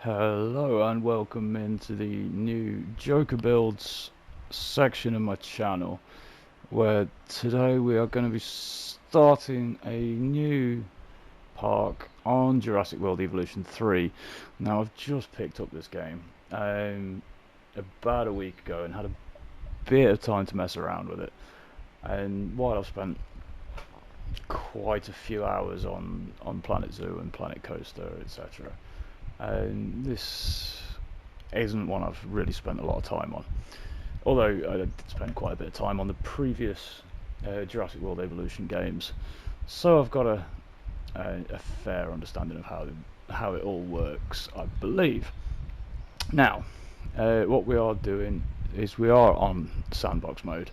Hello and welcome into the new Joker Builds section of my channel, where today we are going to be starting a new park on Jurassic World Evolution 3. Now I've just picked up this game about a week ago and had a bit of time to mess around with it, and while I've spent quite a few hours on Planet Zoo and Planet Coaster, etc. And this isn't one I've really spent a lot of time on, although I did spend quite a bit of time on the previous Jurassic World Evolution games, so I've got a fair understanding of how it all works, I believe. Now, what we are doing is we are on sandbox mode,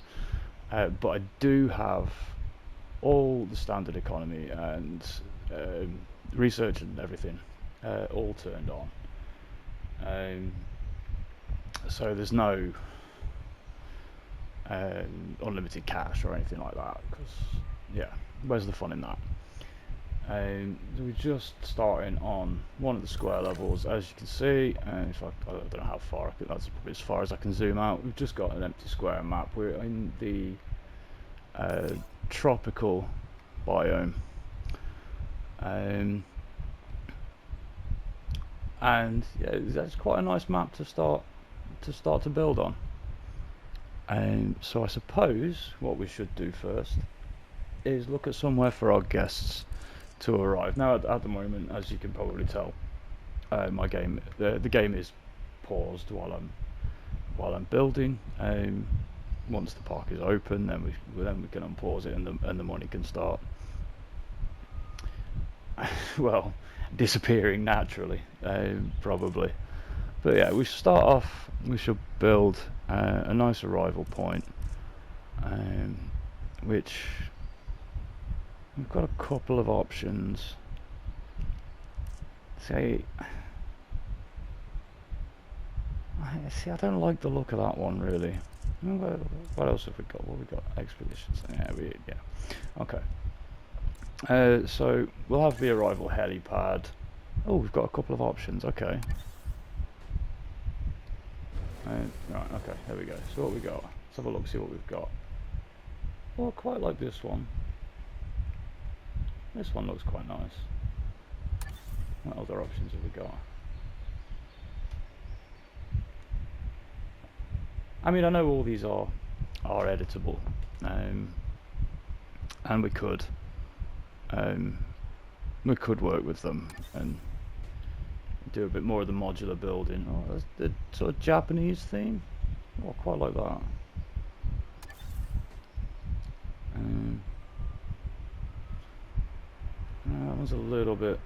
but I do have all the standard economy and research and everything all turned on. So there's no unlimited cash or anything like that, because yeah, where's the fun in that? We're just starting on one of the square levels, as you can see. In fact, I don't know how far, that's probably as far as I can zoom out. We've just got an empty square map. We're in the tropical biome, and yeah, that's quite a nice map to start to build on. So I suppose what we should do first is look at somewhere for our guests to arrive. Now at the moment, as you can probably tell, my game the game is paused while I'm building. Once the park is open, then we can unpause it and the money can start well, disappearing naturally, probably. But yeah, we start off. We should build a nice arrival point, which we've got a couple of options. See, I don't like the look of that one really. What else have we got? What have we got? Expeditions. Yeah. Okay. So we'll have the arrival helipad. Oh, we've got a couple of options. Okay. Right. Okay. There we go. So what we got? Let's have a look. See what we've got. Oh, I quite like this one. This one looks quite nice. What other options have we got? I mean, I know all these are editable, and we could work with them and do a bit more of the modular building. Oh, that's the sort of Japanese theme. Oh, I quite like that. That one's a little bit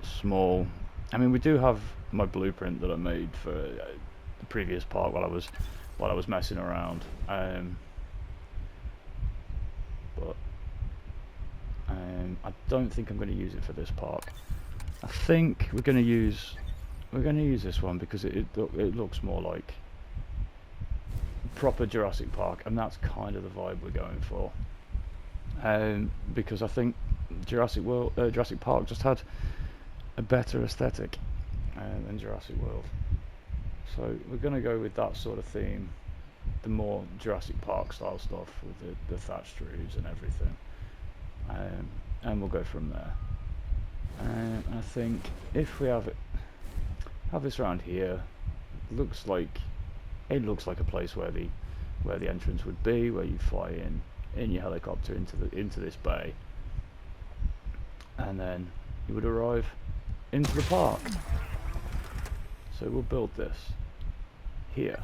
small. I mean, we do have my blueprint that I made for the previous part while I was messing around, but I don't think I'm going to use it for this park. I think we're going to use this one because it looks more like proper Jurassic Park, and that's kind of the vibe we're going for. Because I think Jurassic Park just had a better aesthetic than Jurassic World. So we're going to go with that sort of theme, the more Jurassic Park style stuff with the thatched roofs and everything, and we'll go from there. I think if we have this around here, it looks like a place where the entrance would be, where you fly in your helicopter into this bay, and then you would arrive into the park. So we'll build this here,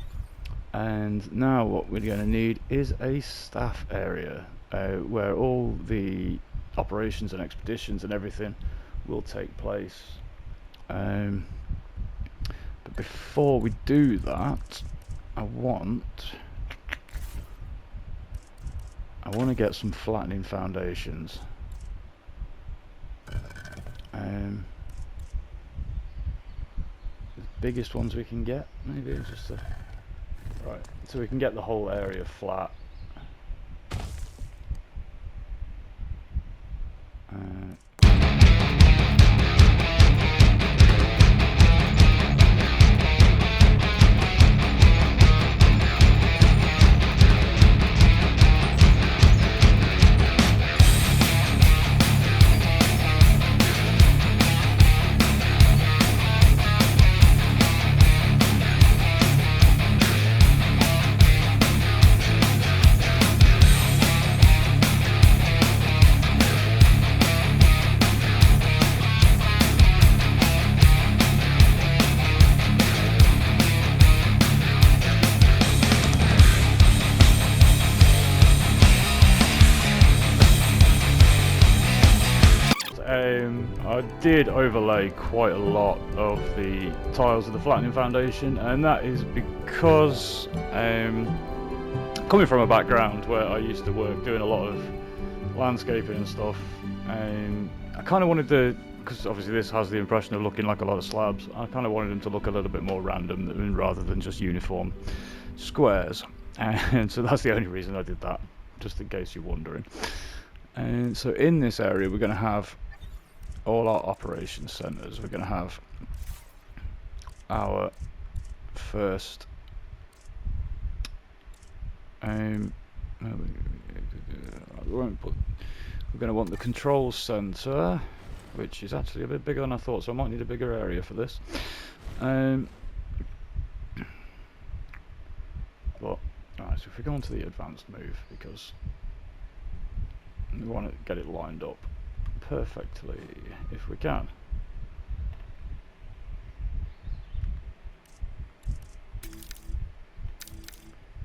and now what we're going to need is a staff area where all the operations and expeditions and everything will take place. But before we do that, I want to get some flattening foundations. The biggest ones we can get, maybe just right, so we can get the whole area flat. I did overlay quite a lot of the tiles of the flattening foundation, and that is because coming from a background where I used to work doing a lot of landscaping and stuff, I kind of wanted to, because obviously this has the impression of looking like a lot of slabs, I kind of wanted them to look a little bit more random rather than just uniform squares, and so that's the only reason I did that, just in case you're wondering. And so in this area we're going to have all our operations centers. We're going to have our first we're going to want the control center, which is actually a bit bigger than I thought, so I might need a bigger area for this. But alright, so if we go on to the advanced move, because we want to get it lined up perfectly if we can.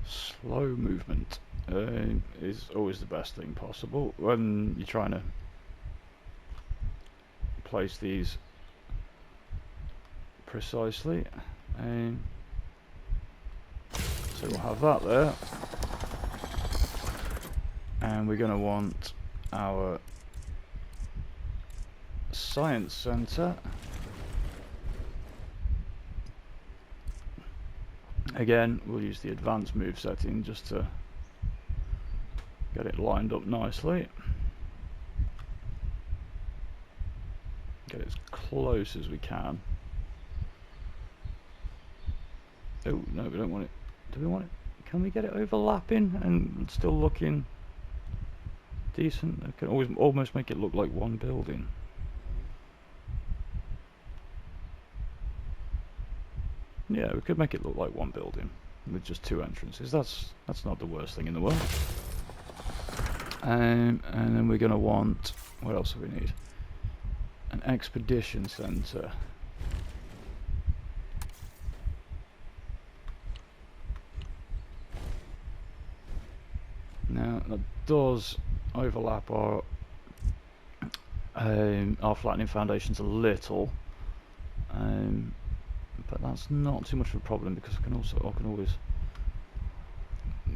Slow movement is always the best thing possible when you're trying to place these precisely. So we'll have that there, and we're going to want our science center. Again, we'll use the advanced move setting just to get it lined up nicely. Get it as close as we can. Oh no, we don't want it. Do we want it? Can we get it overlapping and still looking decent? I can always almost make it look like one building. Yeah, we could make it look like one building with just two entrances. That's not the worst thing in the world. And then we're going to want, what else do we need? An expedition center. Now that does overlap our flattening foundations a little, but that's not too much of a problem because I can always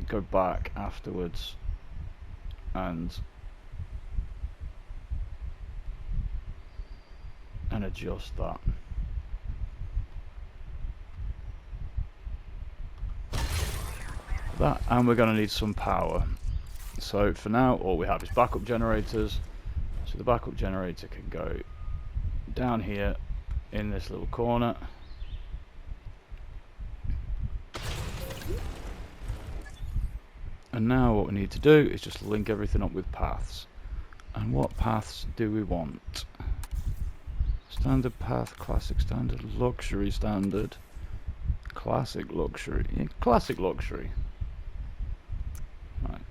go back afterwards and adjust that. And we're going to need some power. So for now all we have is backup generators. So the backup generator can go down here in this little corner. And now what we need to do is just link everything up with paths. And what paths do we want? Standard path, classic standard, luxury standard, classic luxury. Yeah, classic luxury. Right.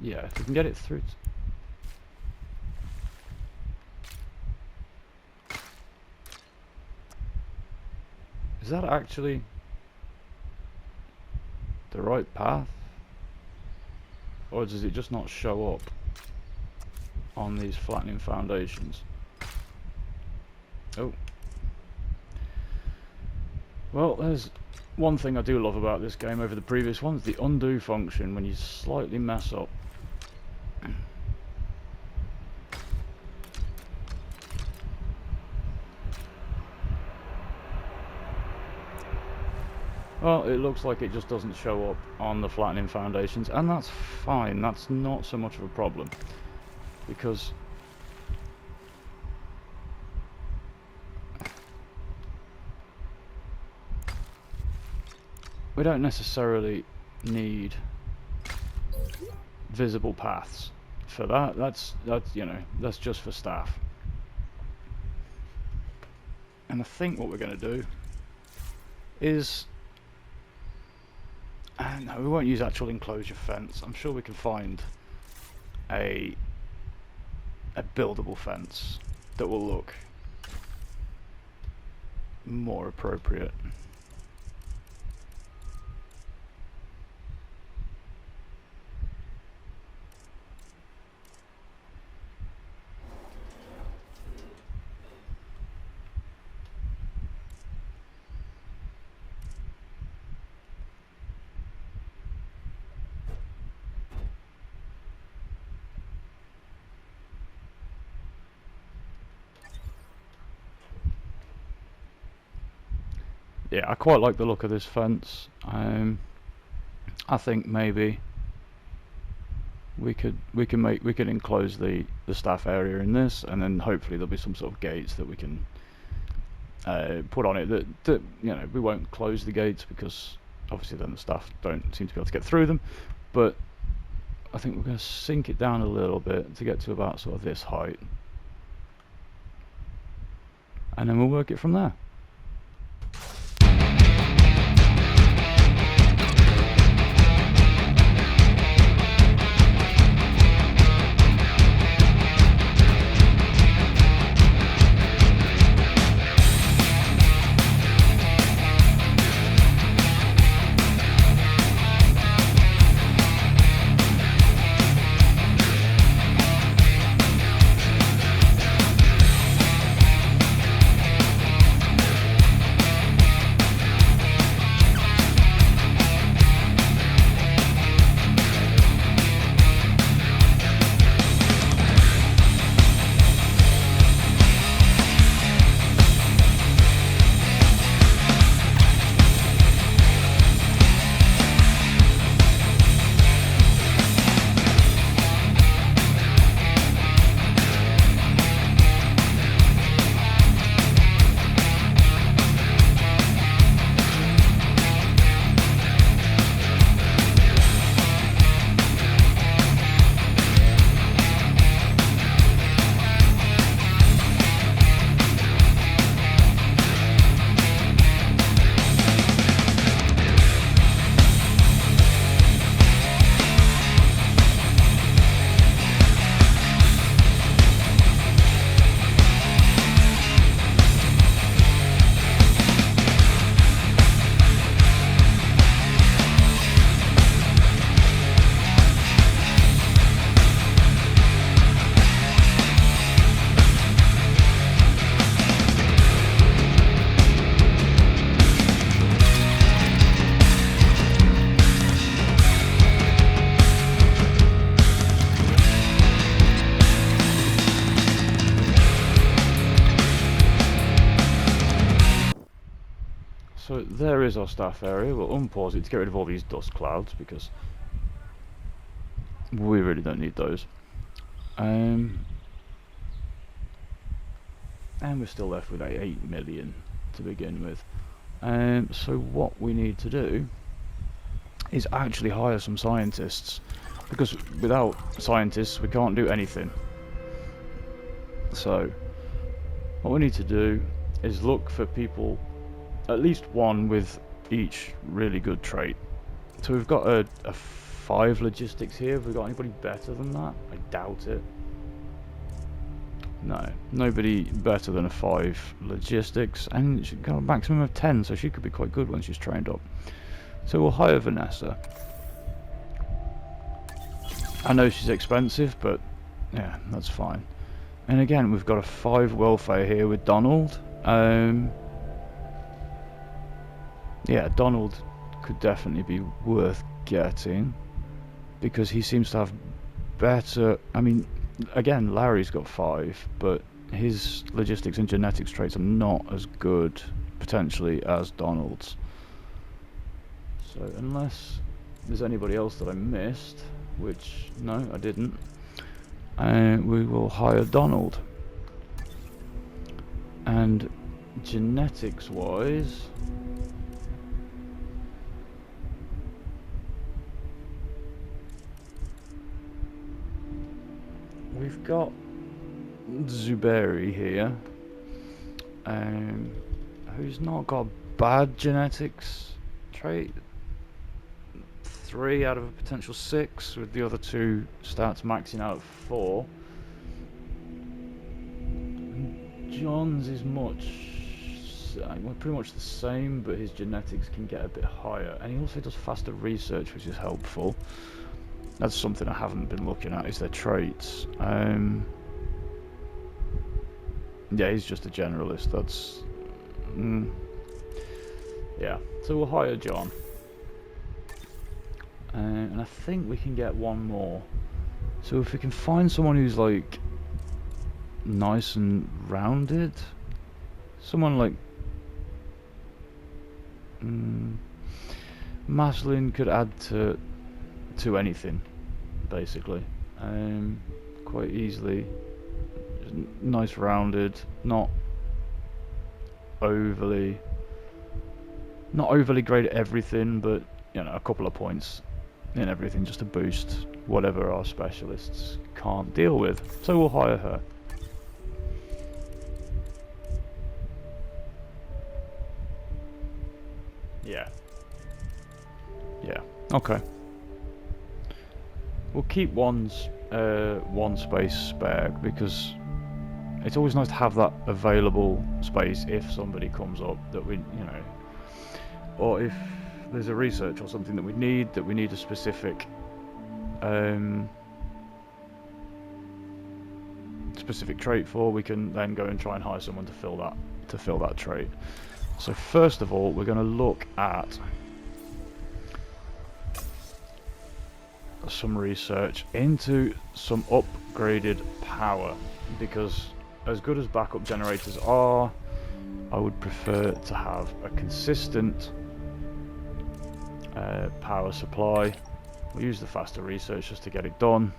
Yeah, if we can get it through. Is that actually the right path? Or does it just not show up on these flattening foundations? Oh. Well, there's one thing I do love about this game over the previous ones, the undo function when you slightly mess up. Well, it looks like it just doesn't show up on the flattening foundations, and that's fine. That's not so much of a problem, because we don't necessarily need visible paths for that. That's you know, that's just for staff. And I think what we're going to do is, no, we won't use actual enclosure fence. I'm sure we can find a buildable fence that will look more appropriate. Yeah, I quite like the look of this fence. I think maybe we could enclose the staff area in this, and then hopefully there'll be some sort of gates that we can put on it that we won't close the gates, because obviously then the staff don't seem to be able to get through them. But I think we're going to sink it down a little bit to get to about sort of this height, and then we'll work it from there. So there is our staff area. We'll unpause it to get rid of all these dust clouds, because we really don't need those. And we're still left with 8 million to begin with. So what we need to do is actually hire some scientists, because without scientists we can't do anything. So what we need to do is look for people, at least one with each really good trait. So we've got a 5 logistics here. Have we got anybody better than that? I doubt it. No, nobody better than a 5 logistics, and she's got a maximum of 10, so she could be quite good when she's trained up. So we'll hire Vanessa. I know she's expensive, but yeah, that's fine. And again, we've got a 5 welfare here with Donald. Yeah, Donald could definitely be worth getting, because he seems to have better... I mean, again, Larry's got 5, but his logistics and genetics traits are not as good, potentially, as Donald's. So unless there's anybody else that I missed, which, no, I didn't, we will hire Donald. And genetics-wise... we've got Zuberi here, who's not got bad genetics trait. 3 out of a potential 6, with the other 2 stats maxing out at 4. John's is pretty much the same, but his genetics can get a bit higher, and he also does faster research, which is helpful. That's something I haven't been looking at, is their traits. Yeah, he's just a generalist. That's... yeah, so we'll hire John. And I think we can get one more. So if we can find someone who's like nice and rounded, someone like Maslin could add to anything, basically. Quite easily. Nice rounded, not overly great at everything, but you know, a couple of points in everything just to boost whatever our specialists can't deal with. So we'll hire her. Yeah. Yeah. Okay. We'll keep one space spare because it's always nice to have that available space if somebody comes up that we, you know, or if there's a research or something that we need a specific specific trait for, we can then go and try and hire someone to fill that trait. So first of all, we're going to look at some research into some upgraded power, because as good as backup generators are, I would prefer to have a consistent power supply. We'll use the faster research just to get it done,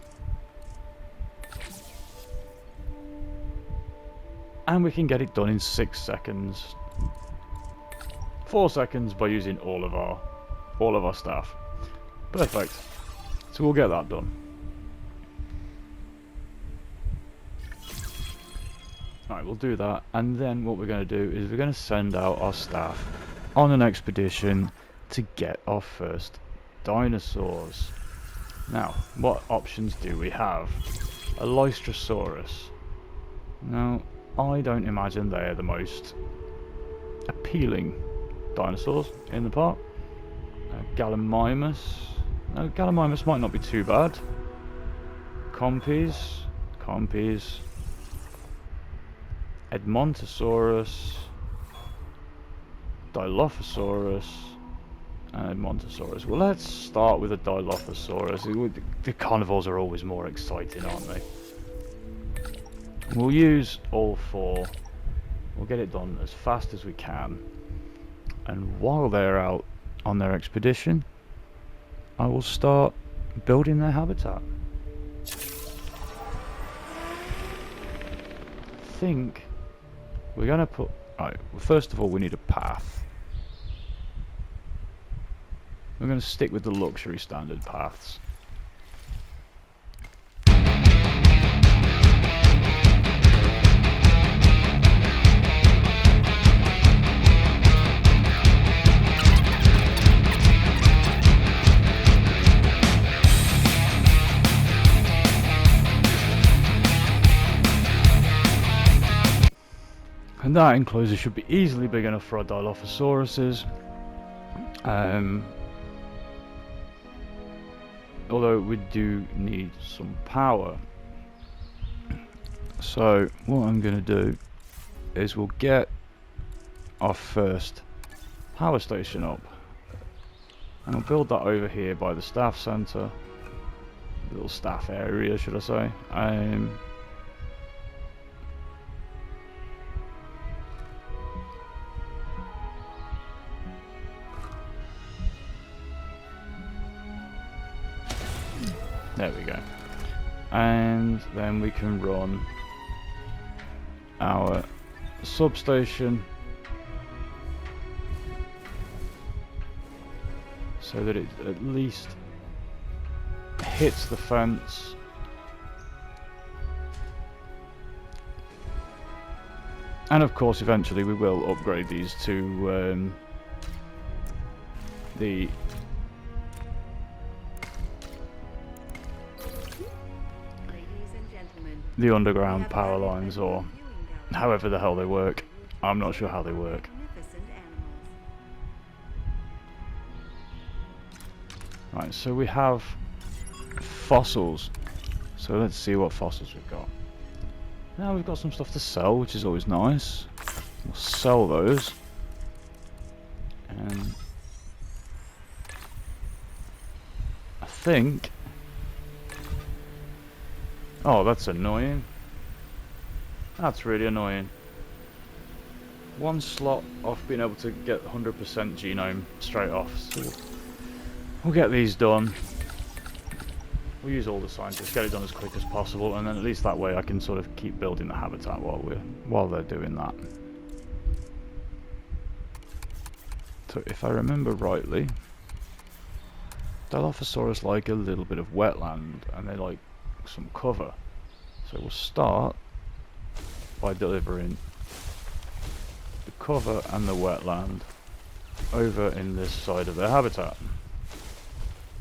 and we can get it done in 6 seconds, 4 seconds by using all of our staff. Perfect. So we'll get that done. Right, we'll do that, and then what we're going to do is we're going to send out our staff on an expedition to get our first dinosaurs. Now, what options do we have? A Lystrosaurus. Now, I don't imagine they're the most appealing dinosaurs in the park. Gallimimus. No, Gallimimus might not be too bad. Compies. Edmontosaurus. Dilophosaurus. And Edmontosaurus. Well, let's start with a Dilophosaurus. The carnivores are always more exciting, aren't they? We'll use all 4. We'll get it done as fast as we can. And while they're out on their expedition, I will start building their habitat. I think we're going to put... Right, well, first of all, we need a path. We're going to stick with the luxury standard paths. And that enclosure should be easily big enough for our Dilophosauruses. Although we do need some power. So what I'm going to do is we'll get our first power station up. And we'll build that over here by the staff centre. Little staff area, should I say. There we go. And then we can run our substation so that it at least hits the fence. And of course eventually we will upgrade these to the underground power lines, or however the hell they work. I'm not sure how they work. Right, so we have fossils. So let's see what fossils we've got. Now we've got some stuff to sell, which is always nice. We'll sell those. And I think... Oh, that's annoying. That's really annoying. one slot off being able to get 100% genome straight off. So we'll get these done. We'll use all the scientists, get it done as quick as possible, and then at least that way I can sort of keep building the habitat while they're doing that. So if I remember rightly, Dilophosaurus like a little bit of wetland, and they like some cover. So we'll start by delivering the cover and the wetland over in this side of their habitat.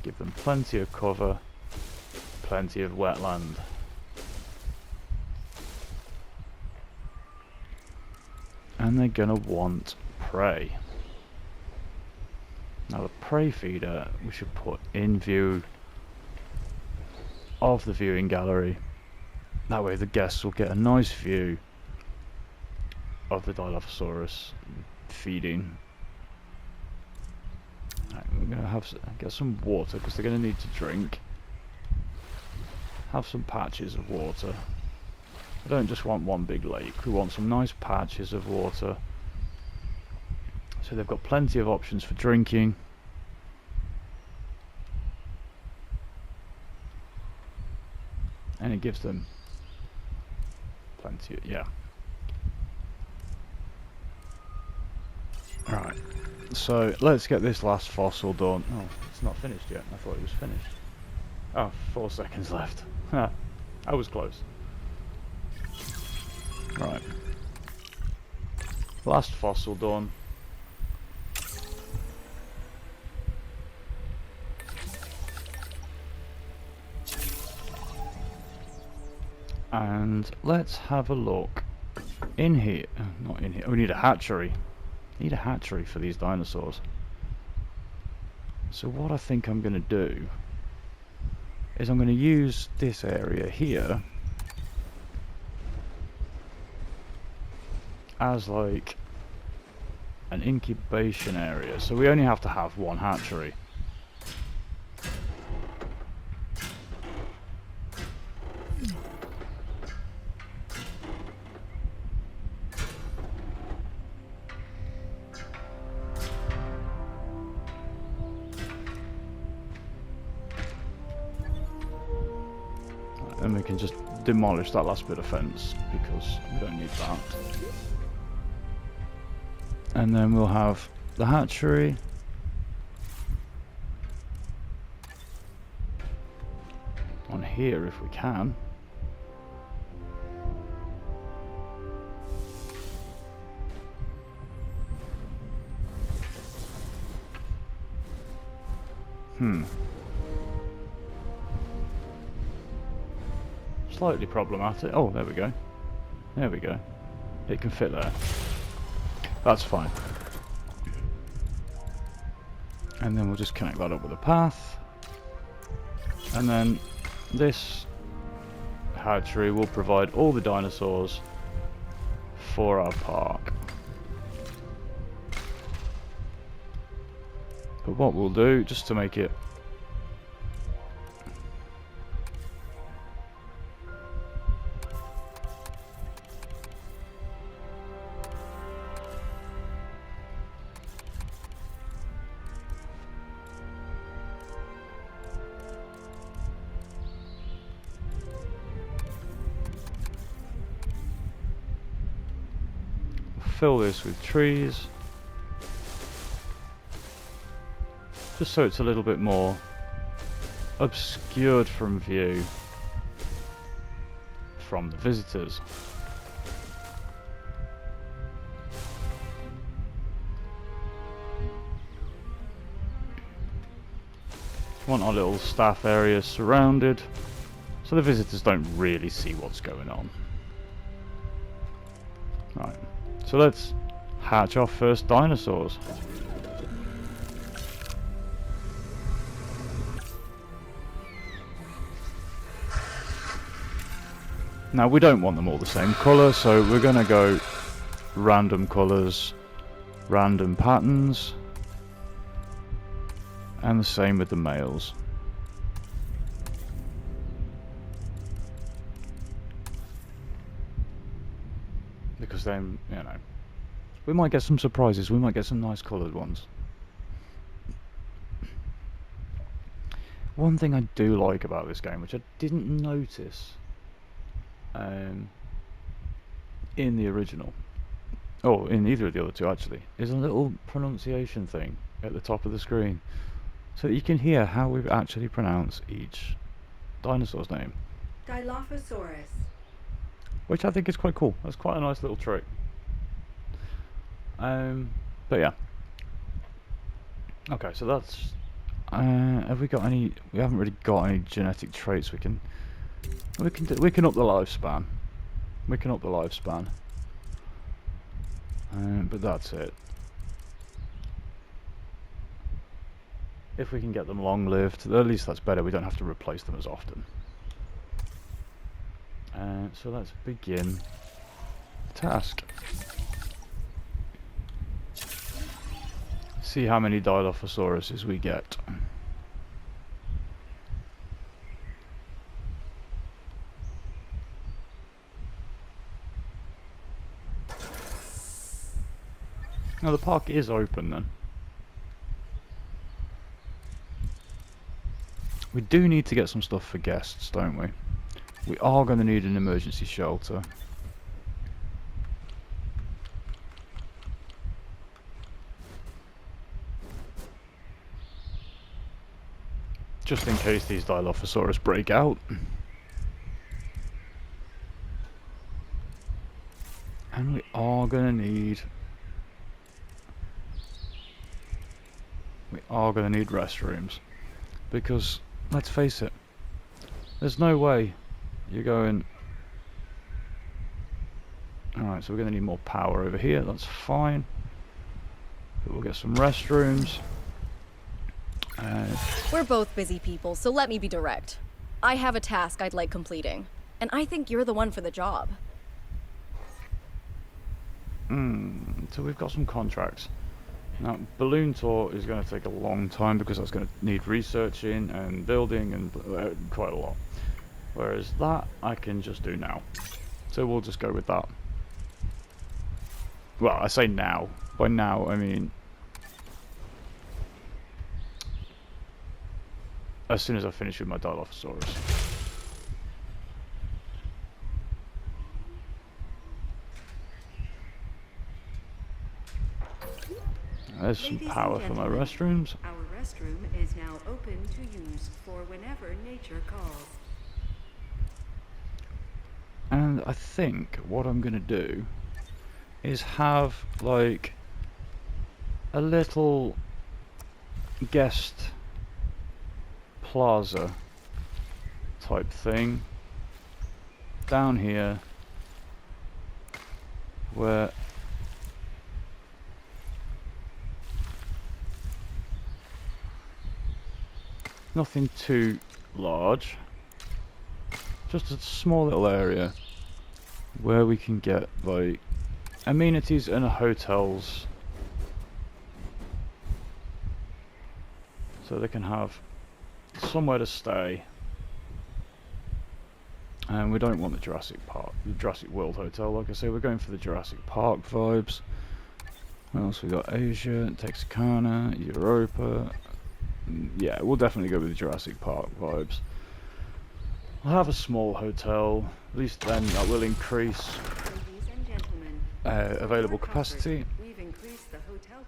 Give them plenty of cover, plenty of wetland. And they're gonna want prey. Now the prey feeder we should put in view of the viewing gallery. That way the guests will get a nice view of the Dilophosaurus feeding. Right, we're going to get some water because they're going to need to drink. Have some patches of water. I don't just want one big lake, we want some nice patches of water. So they've got plenty of options for drinking. And it gives them plenty of, yeah. Alright, so let's get this last fossil done. Oh, it's not finished yet. I thought it was finished. Oh, 4 seconds left. I was close. Right. Last fossil done. And let's have a look in here. Not in here. Oh, we need a hatchery. Need a hatchery for these dinosaurs. So what I think I'm going to do is I'm going to use this area here as like an incubation area. So we only have to have one hatchery. And we can just demolish that last bit of fence because we don't need that. And then we'll have the hatchery. On here if we can. Slightly problematic. Oh, there we go. There we go. It can fit there. That's fine. And then we'll just connect that up with a path. And then this hatchery will provide all the dinosaurs for our park. But what we'll do, just to make it fill this with trees, just so it's a little bit more obscured from view from the visitors. Want our little staff area surrounded so the visitors don't really see what's going on. Right. So let's hatch our first dinosaurs. Now we don't want them all the same colour, so we're going to go random colours, random patterns, and the same with the males. Because then, you know, We might get some surprises. We might get some nice coloured ones. One thing I do like about this game, which I didn't notice in the original, or in either of the other two actually, is a little pronunciation thing at the top of the screen, so that you can hear how we actually pronounce each dinosaur's name. Dilophosaurus. Which I think is quite cool. That's quite a nice little trick. But yeah. Okay, so that's. Have we got any? We haven't really got any genetic traits we can. We can up the lifespan. We can up the lifespan. But that's it. If we can get them long-lived, at least that's better. We don't have to replace them as often. So let's begin the task. See how many Dilophosauruses we get. Now the park is open then. We do need to get some stuff for guests, don't we? We are going to need an emergency shelter. Just in case these Dilophosaurus break out. And we are going to need... restrooms. Because, let's face it, there's no way you're going... Alright, so we're going to need more power over here, that's fine. But we'll get some restrooms. We're both busy people, so let me be direct. I have a task I'd like completing, and I think you're the one for the job. So we've got some contracts. Now, balloon tour is going to take a long time because that's going to need researching and building and quite a lot. Whereas that I can just do now. So we'll just go with that. Well, I say now. By now, I mean... as soon as I finish with my Dilophosaurus. There's some power for my restrooms. Our restroom is now open to use for whenever nature calls. And I think what I'm going to do is have like a little guest plaza type thing down here where nothing too large, just a small little area where we can get like amenities and hotels so they can have somewhere to stay. And we don't want the Jurassic World Hotel, like I say, we're going for the Jurassic Park vibes. What else we got? Asia, Texarkana, Europa. Yeah, we'll definitely go with the Jurassic Park vibes. I'll have a small hotel, at least then that will increase available capacity. We've increased the hotel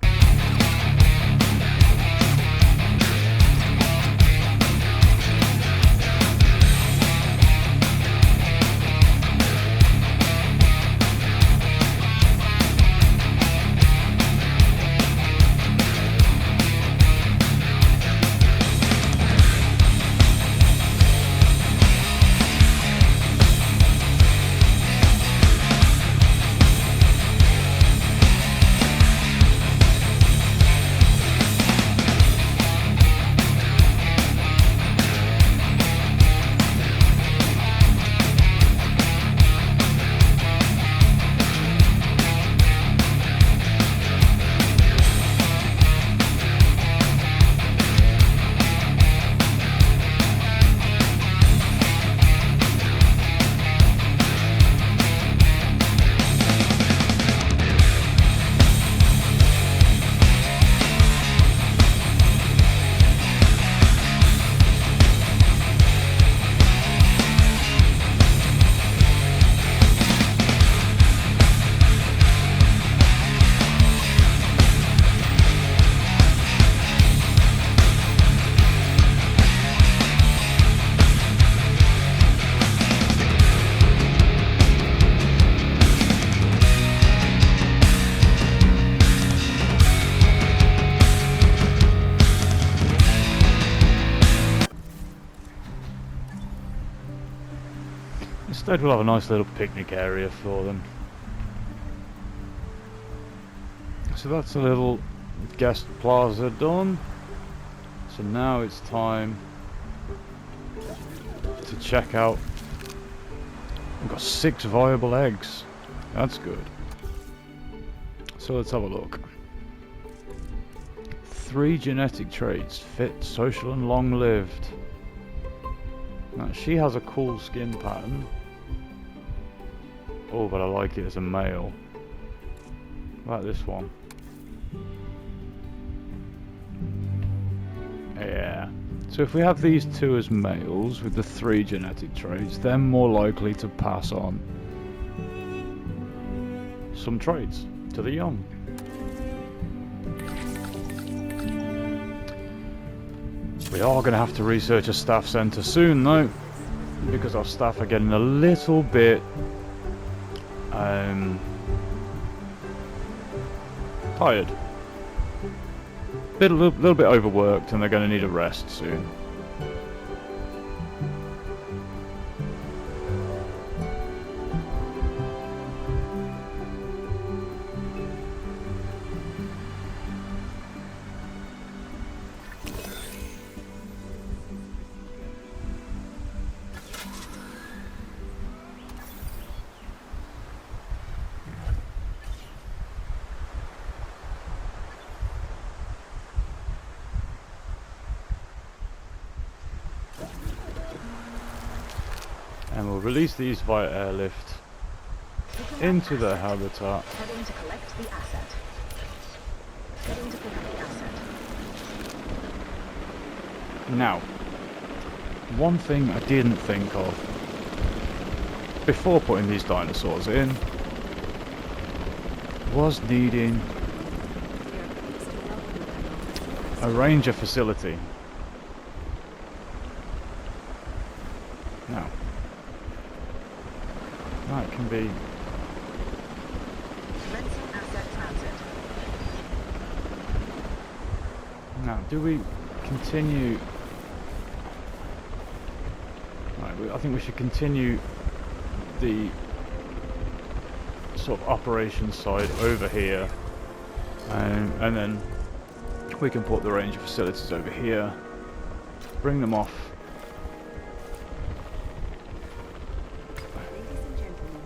Instead we'll have a nice little picnic area for them. So that's a little guest plaza done. So now it's time to check out. We've got 6 viable eggs. That's good. So let's have a look. 3 genetic traits: fit, social, and long-lived. Now she has a cool skin pattern. Oh, but I like it as a male. Like this one. Yeah. So if we have these 2 as males with the 3 genetic traits, they're more likely to pass on some traits to the young. We are going to have to research a staff centre soon though, because our staff are getting a little bit tired. A little bit overworked, and they're going to need a rest soon. And we'll release these via airlift into their habitat. Heading to collect the asset. Heading to pick up the asset. Now, one thing I didn't think of before putting these dinosaurs in was needing a ranger facility. Now, that can be Commencing asset transit. now. Do we continue? Right, I think we should continue the sort of operations side over here, and then we can put the ranger facilities over here, bring them off. Ladies and gentlemen,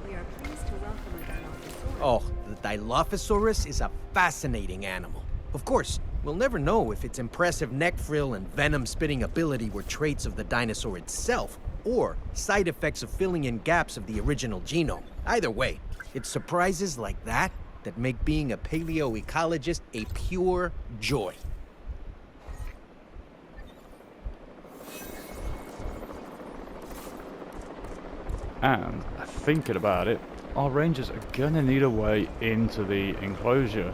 we are pleased to welcome a Dilophosaurus. Oh, the Dilophosaurus is a fascinating animal. Of course, we'll never know if its impressive neck frill and venom-spitting ability were traits of the dinosaur itself, or side effects of filling in gaps of the original genome. Either way, it's surprises like that that make being a paleoecologist a pure joy. And thinking about it, our rangers are gonna need a way into the enclosure.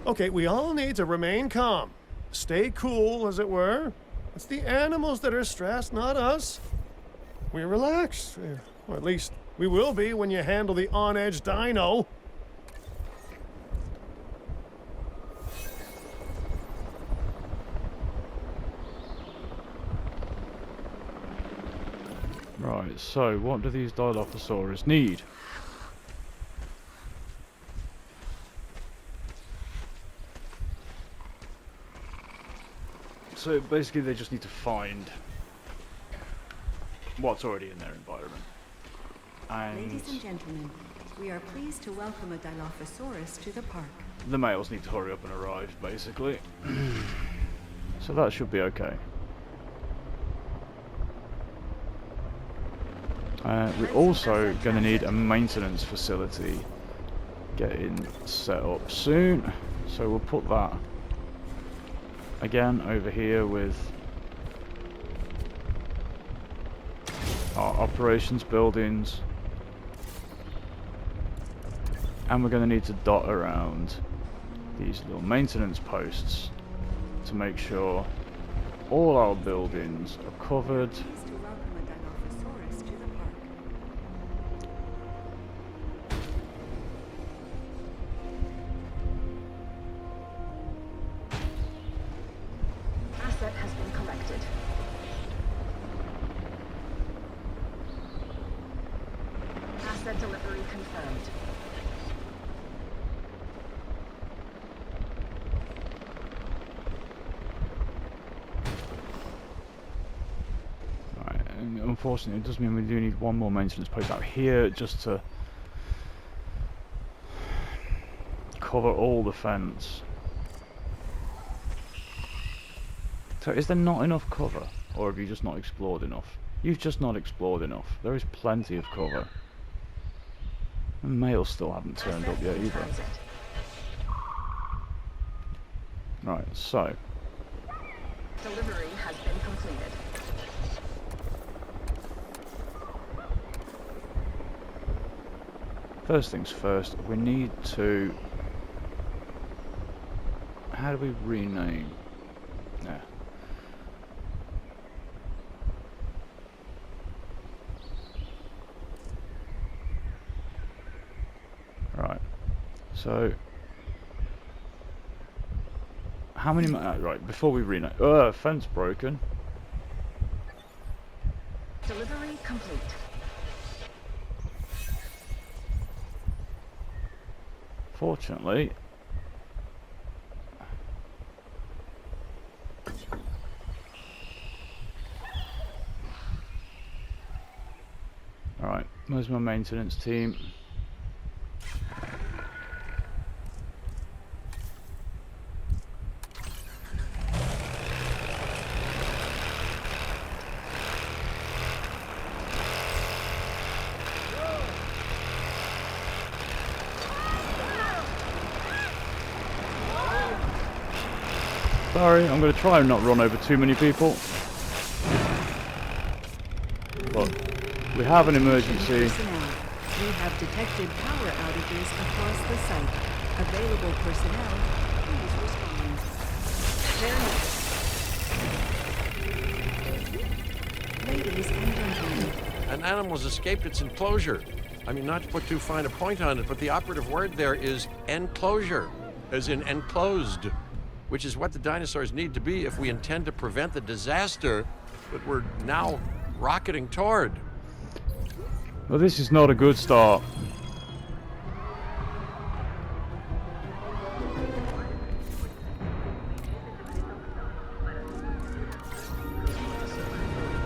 Okay, we all need to remain calm. Stay cool, as it were. It's the animals that are stressed, not us. We're relaxed. Or at least we will be when you handle the on-edge dino. Right, so what do these Dilophosaurus need? So basically they just need to find what's already in their environment. And Ladies and gentlemen, we are pleased to welcome a Dilophosaurus to the park. the males need to hurry up and arrive, basically. So that should be okay. We're also going to need a maintenance facility getting set up soon. So we'll put that again over here with our operations buildings. And we're going to need to dot around these little maintenance posts to make sure all our buildings are covered. Pleased to welcome a Dilophosaurus to the park. Asset has been collected. Asset delivery confirmed. Right, and unfortunately, it does mean we do need one more maintenance post out here just to cover all the fence. So is there not enough cover, or have you just not explored enough? You've just not explored enough. There is plenty of cover. And mail still haven't turned up yet either. Right, so Delivery has been completed. first things first, we need to... How do we rename? Yeah. Right. So... How many... right, before we rename... fence broken. Delivery complete. Fortunately... Alright, where's my maintenance team? Sorry, I'm going to try and not run over too many people. But we have an emergency. Personnel. We have detected power outages across the site. Available personnel, please respond. Ladies and gentlemen, An animal's escaped its enclosure. I mean, not to put too fine a point on it, but the operative word there is enclosure, as in enclosed, which is what the dinosaurs need to be if we intend to prevent the disaster that we're now rocketing toward. Well, this is not a good start.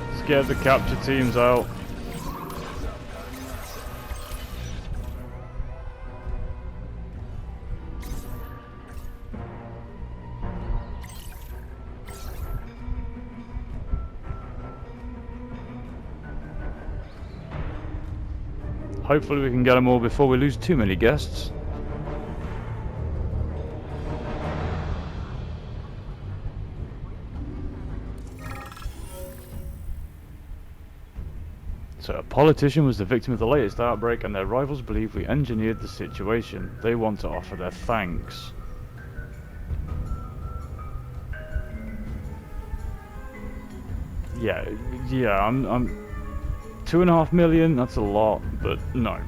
Let's get the capture teams out. Hopefully we can get them all before we lose too many guests. So a politician was the victim of the latest outbreak and their rivals believe we engineered the situation. They want to offer their thanks. Yeah, I'm 2.5 million, that's a lot, but no.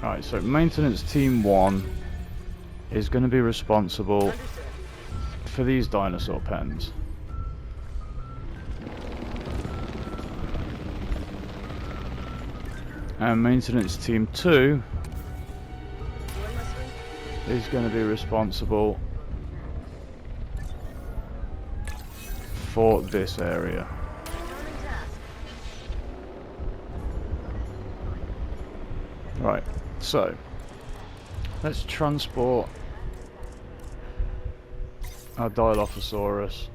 Alright, so maintenance team 1 is going to be responsible for these dinosaur pens. And maintenance team 2 is going to be responsible for this area. Right, so let's transport our Dilophosaurus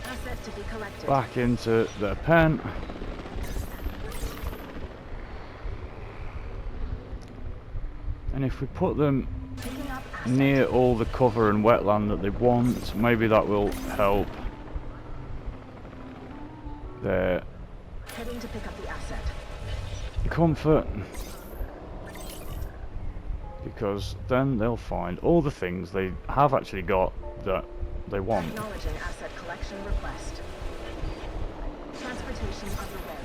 Asset to be collected. back into their pen. And if we put them Picking up asset. near all the cover and wetland that they want, maybe that will help their Heading to pick up the asset. comfort, because then they'll find all the things they have actually got that they want. Acknowledging asset collection request. Transportation underway.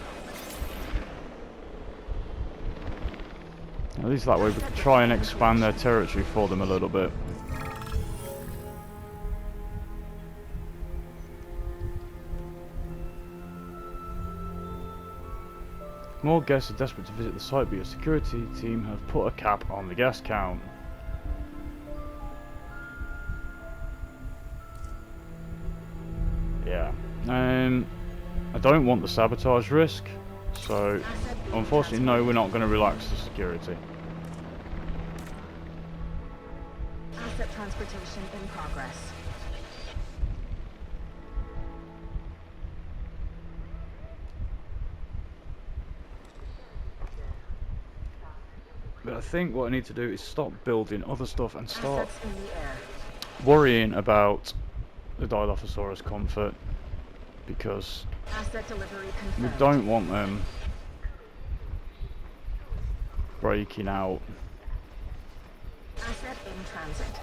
At least that way we can try and expand their territory for them a little bit. More guests are desperate to visit the site, but your security team have put a cap on the guest count. Yeah. I don't want the sabotage risk, so unfortunately no, we're not going to relax the security. Asset transportation in progress. But I think what I need to do is stop building other stuff and start Assets in the air. worrying about the Dilophosaurus comfort, because Asset delivery we confirmed. don't want them breaking out. Asset in transit.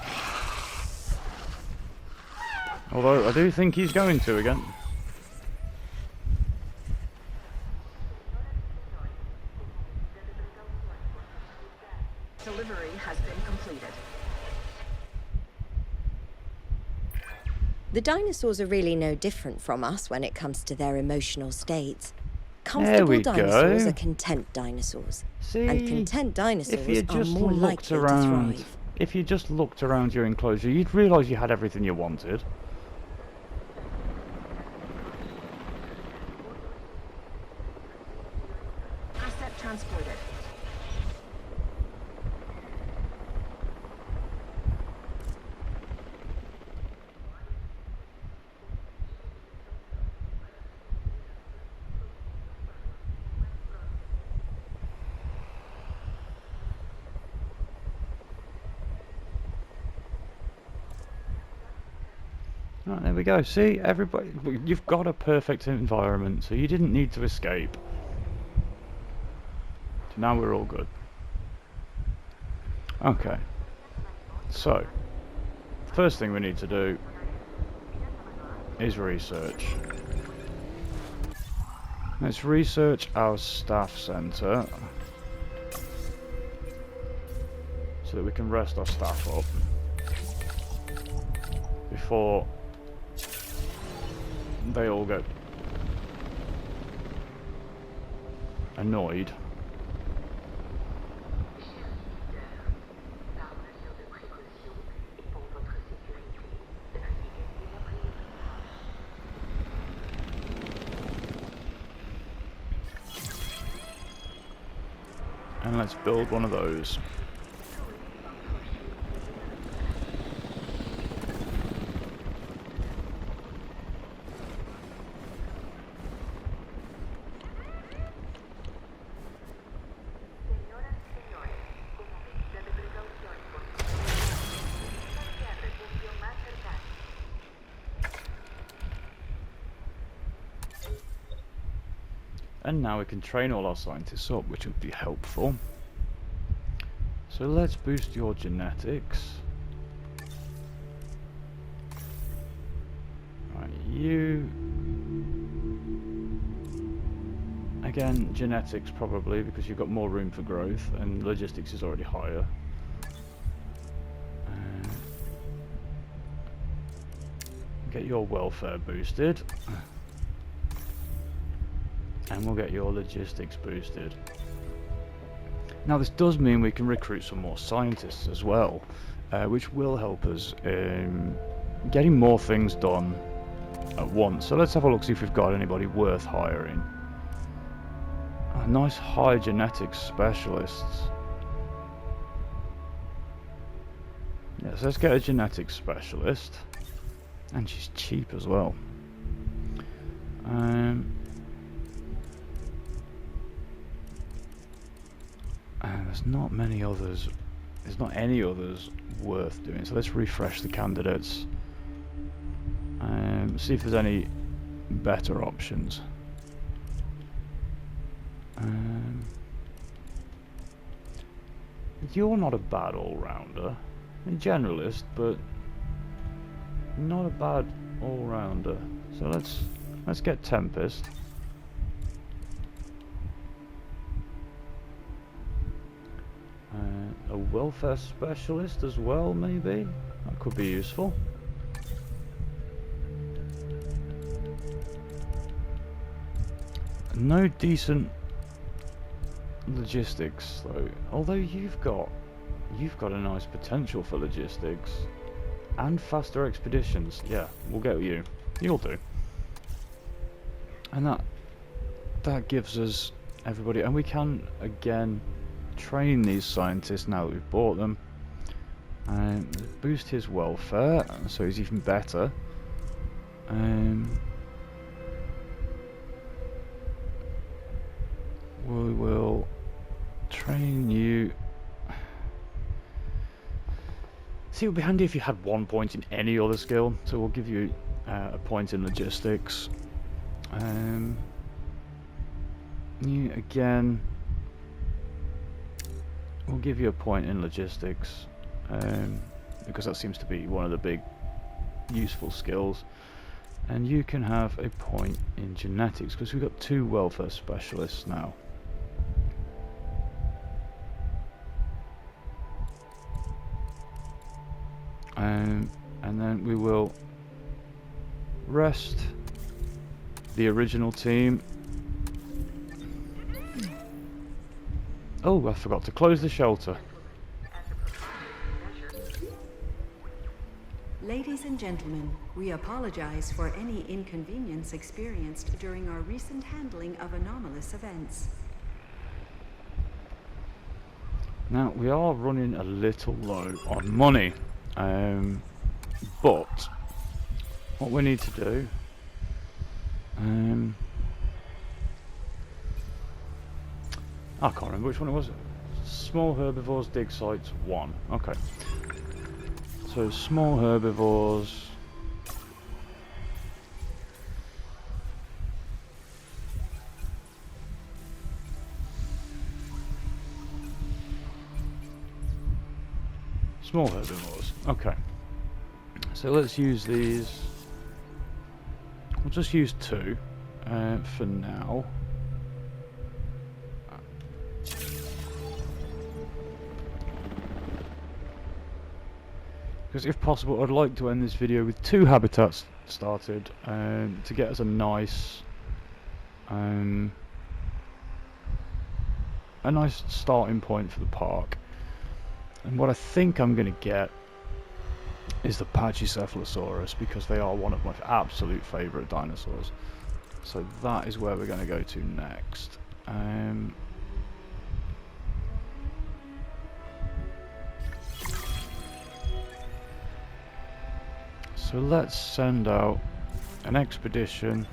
Although I do think he's going to again. Delivery has been completed. The dinosaurs are really no different from us when it comes to their emotional states. There we Comfortable dinosaurs go. are content dinosaurs. See, And content if dinosaurs you are just more looked likely to around, thrive. if you just looked around your enclosure, you'd realise you had everything you wanted. Asset transported. Right, there we go. See, everybody, you've got a perfect environment, so you didn't need to escape. So now we're all good. Okay. So, first thing we need to do is research. Let's research our staff centre so that we can rest our staff up before they all get annoyed. And let's build one of those. And now we can train all our scientists up, which would be helpful. So let's boost your genetics. Right, you... Again, genetics probably, because you've got more room for growth, and logistics is already higher. Get your welfare boosted. And we'll get your logistics boosted. Now this does mean we can recruit some more scientists as well, which will help us in getting more things done at once. So let's have a look, see if we've got anybody worth hiring. Nice high genetics specialists. Yes, let's get a genetics specialist. And she's cheap as well. And there's not many others. There's not any others worth doing. So let's refresh the candidates. See if there's any better options. You're not a bad all-rounder. A generalist, but not a bad all-rounder. So let's get Tempest. welfare specialist as well, maybe? That could be useful. No decent logistics though. Although you've got a nice potential for logistics and faster expeditions. Yeah, we'll get you. You'll do. And that gives us everybody, and we can again train these scientists now that we've bought them and boost his welfare so he's even better. We will train you. See, it would be handy if you had 1 point in any other skill, so we'll give you a point in logistics. You again, we'll give you a point in logistics, because that seems to be one of the big useful skills. And you can have a point in genetics because we've got 2 welfare specialists now. And then we will rest the original team. Oh, I forgot to close the shelter. Ladies and gentlemen, we apologize for any inconvenience experienced during our recent handling of anomalous events. Now, we are running a little low on money, but what we need to do, I can't remember which one it was. Small herbivores, dig sites 1. Okay. So small herbivores. Small herbivores. Okay. So let's use these. We'll just use 2 for now. Because if possible, I'd like to end this video with 2 habitats started to get us a nice starting point for the park. And what I think I'm going to get is the Pachycephalosaurus, because they are one of my absolute favourite dinosaurs. So that is where we're going to go to next. So let's send out an expedition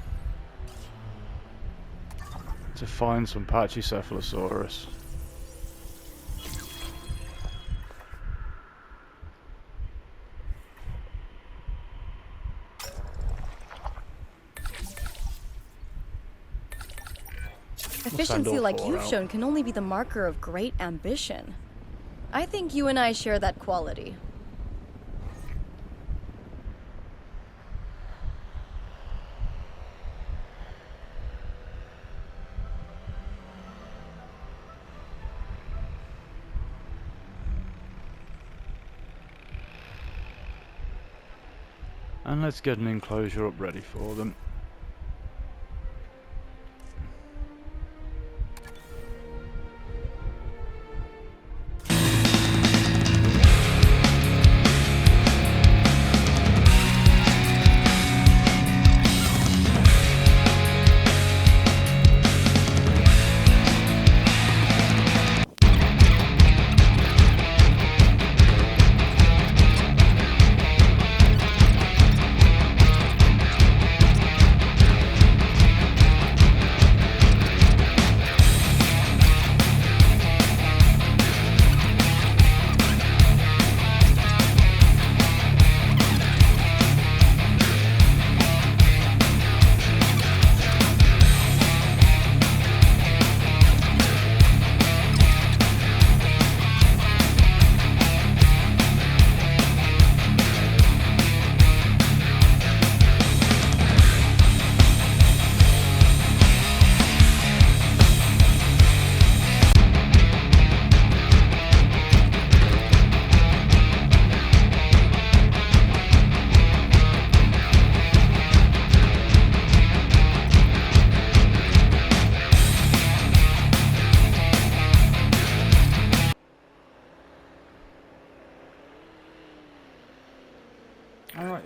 to find some Pachycephalosaurus. Efficiency like you've out. shown can only be the marker of great ambition. I think you and I share that quality. And let's get an enclosure up ready for them.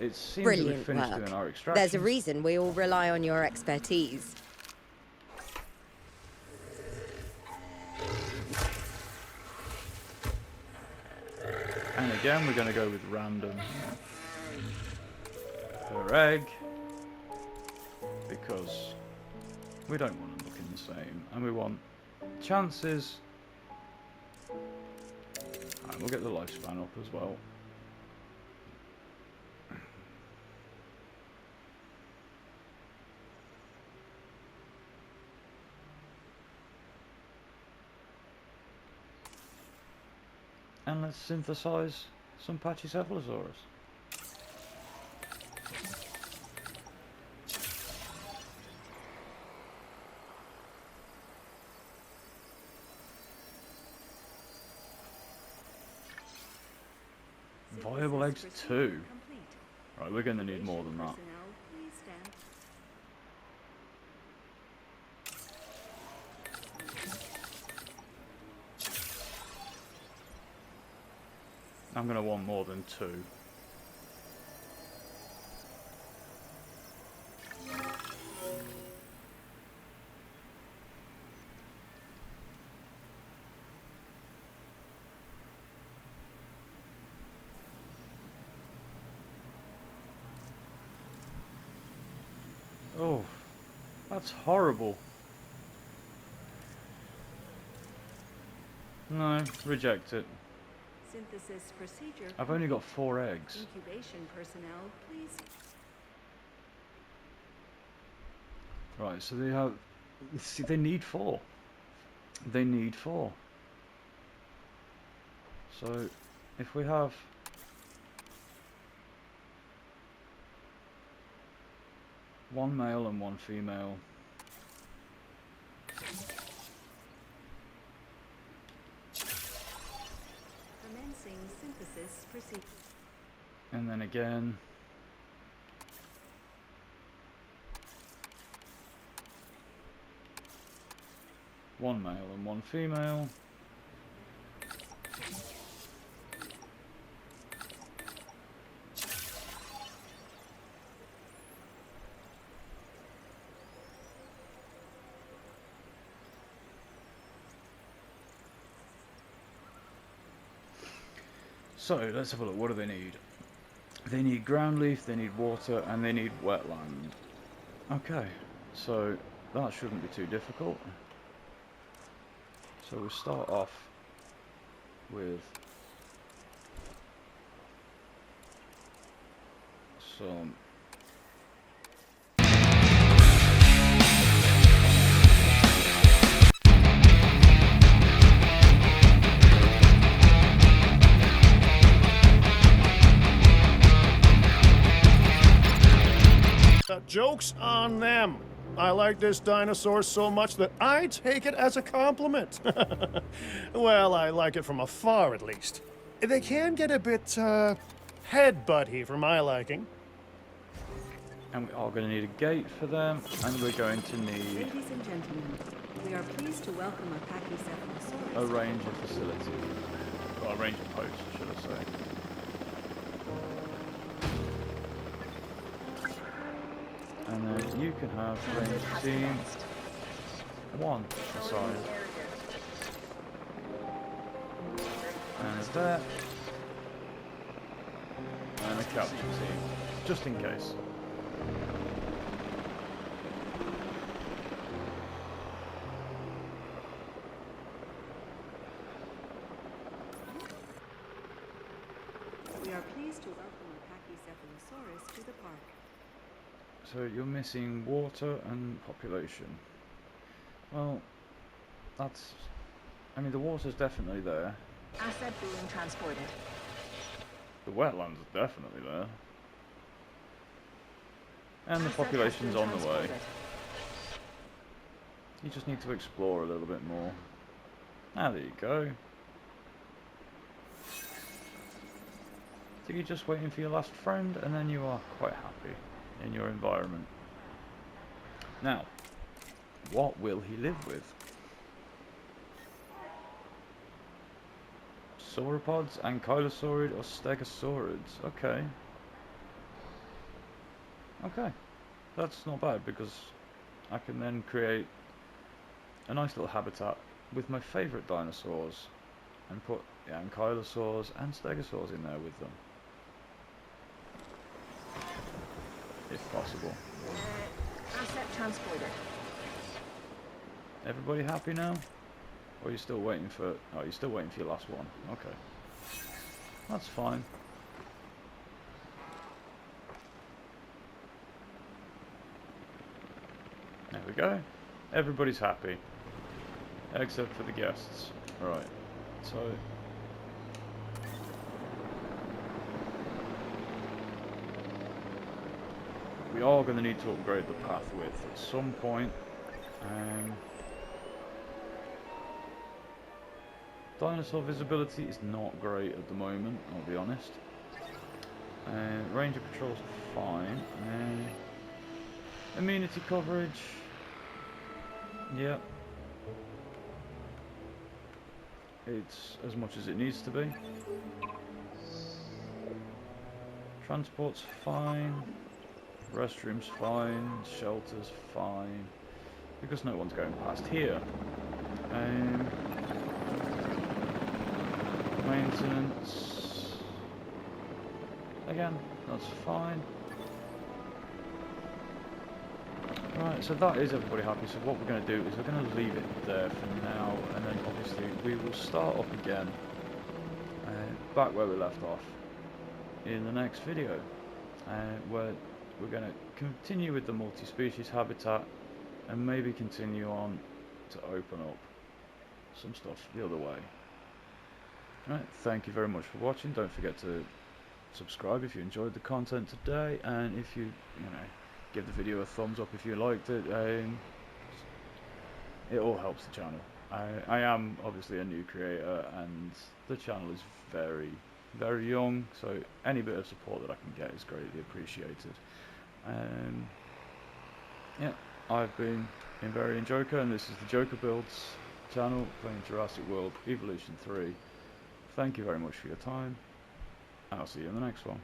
it seems that we've Brilliant finished work. doing our extractions. There's a reason we all rely on your expertise. And again, we're going to go with random per egg, because we don't want them looking the same, and we want chances. And we'll get the lifespan up as well. And let's synthesize some Pachycephalosaurus. Viable eggs Synthesis 2. procedure complete. Right, we're going to need more than that. Personnel, please stand. I'm going to want more than 2. Oh, that's horrible. No, reject it. Synthesis procedure. I've only got 4 eggs. Incubation personnel, please. Right, so they have... See, they need 4. They need 4. So, if we have... one male and 1 female. Commencing synthesis procedure. And then again. One male and 1 female. So let's have a look. What do they need? They need ground leaf, they need water, and they need wetland. Okay, so that shouldn't be too difficult. So we'll start off with some Joke's on them. I like this dinosaur so much that I take it as a compliment. Well, I like it from afar, at least. They can get a bit, headbutty for my liking. and we are going to need a gate for them, and we're going to need Ladies and gentlemen, we are pleased to welcome a Pachycephalosaurus. a ranger facility. Well, a ranger post, should I say. And then you can have Transit ranger has team commenced. 1 assigned. And a vet. And a capture team, just in case. We are pleased to welcome a Pachycephalosaurus to the park. So you're missing water and population. Well, that's... I mean, the water's definitely there. Asset being transported. The wetlands are definitely there. And the Asset has population's been on the way. transported. You just need to explore a little bit more. Ah, there you go. So you're just waiting for your last friend, and then you are quite happy in your environment. Now, what will he live with? Sauropods, Ankylosaurid, or Stegosaurids? Okay. Okay, that's not bad because I can then create a nice little habitat with my favourite dinosaurs and put ankylosaurs and stegosaurs in there with them. If possible. Asset transported. Everybody happy now? Or are you still waiting for... Oh, you're still waiting for your last one. Okay. That's fine. There we go. Everybody's happy. Except for the guests. Right. So... we are going to need to upgrade the path width at some point. Dinosaur visibility is not great at the moment, I'll be honest. Range of patrols are fine. Immunity coverage. Yep. It's as much as it needs to be. Transport's fine. Restrooms fine. Shelter's fine. Because no one's going past here. Maintenance. Again, that's fine. Right, so that is everybody happy. So what we're going to do is we're going to leave it there for now, and then obviously we will start up again, back where we left off, in the next video, where we're going to continue with the multi-species habitat, and maybe continue on to open up some stuff the other way. Right, thank you very much for watching. Don't forget to subscribe if you enjoyed the content today, and if you give the video a thumbs up if you liked it. It all helps the channel. I am obviously a new creator, and the channel is very, very young, so any bit of support that I can get is greatly appreciated. Yeah, I've been Invariant Joker, and this is the Joker Builds channel, playing Jurassic World Evolution 3. Thank you very much for your time, and I'll see you in the next one.